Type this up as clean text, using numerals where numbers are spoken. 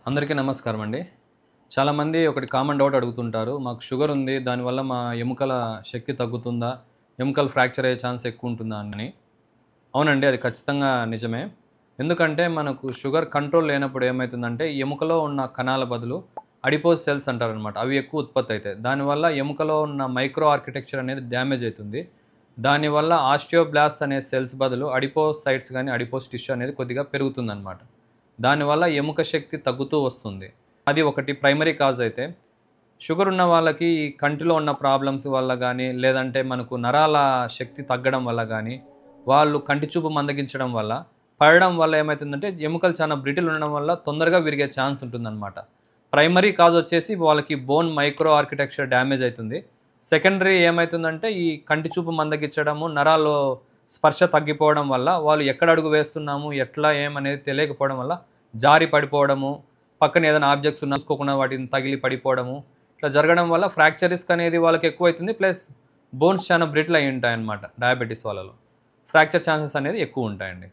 అందరికీ నమస్కారం అండి. చాలామంది ఒకటి కామన్ డౌట్ అడుగుతుంటారు. మాకు షుగర్ ఉంది. దానివల్ల మా ఎముకల శక్తి తగ్గుతుందా? ఎముకలు ఫ్రాక్చర్ అయ్యే ఛాన్స్ ఎక్కువ ఉంటుందా అని. అవునండి. అది ఖచ్చితంగా నిజమే. ఎందుకంటే మనకు షుగర్ కంట్రోల్ లేనప్పుడు ఏమైతుందంటే ఎముకలో ఉన్న కణాల బదులు అడిపోజ్ సెల్స్ అంటారనమాట. అవి ఎక్కువ ఉత్పత్తి అయితాయి. దానివల్ల ఎముకలో ఉన్న మైక్రో ఆర్కిటెక్చర్ అనేది డ్యామేజ్ అయితుంది. దానివల్ల ఆస్టియోబ్లాస్ట్ అనే సెల్స్ బదులు అడిపోసైట్స్ గాని, అడిపోస్ టిష్యూ అనేది కొద్దిగా పెరుగుతుందనమాట. దానివల్ల ఎముక శక్తి తగ్గుతూ వస్తుంది. అది ఒకటి ప్రైమరీ కాజ్ అయితే, షుగర్ ఉన్న వాళ్ళకి ఈ కంటిలో ఉన్న ప్రాబ్లమ్స్ వల్ల గానీ, లేదంటే మనకు నరాల శక్తి తగ్గడం వల్ల గానీ, వాళ్ళు కంటి చూపు మందగించడం వల్ల, పడడం వల్ల ఏమైతుందంటే ఎముకలు చాలా బ్రిటిల్ ఉండడం వల్ల తొందరగా విరిగే ఛాన్స్ ఉంటుందనమాట. ప్రైమరీ కాజ్ వచ్చేసి వాళ్ళకి బోన్ మైక్రో ఆర్కిటెక్చర్ డ్యామేజ్ అయితుంది. సెకండరీ ఏమైతుందంటే ఈ కంటి చూపు మందగించడము, నరాల్లో స్పర్శ తగ్గిపోవడం వల్ల వాళ్ళు ఎక్కడ అడుగు వేస్తున్నాము, ఎట్లా ఏమనేది తెలియకపోవడం వల్ల జారి పడిపోవడము, పక్కన ఏదైనా ఆబ్జెక్ట్స్ ఉన్నా చూసుకోకుండా వాటిని తగిలి పడిపోవడము, ఇట్లా జరగడం వల్ల ఫ్రాక్చర్ రిస్క్ అనేది వాళ్ళకి ఎక్కువైతుంది. ప్లస్ బోన్స్ చాలా బ్రిటిల్ అయి ఉంటాయన్నమాట డయాబెటీస్ వాళ్ళలో. ఫ్రాక్చర్ ఛాన్సెస్ అనేది ఎక్కువ ఉంటాయండి.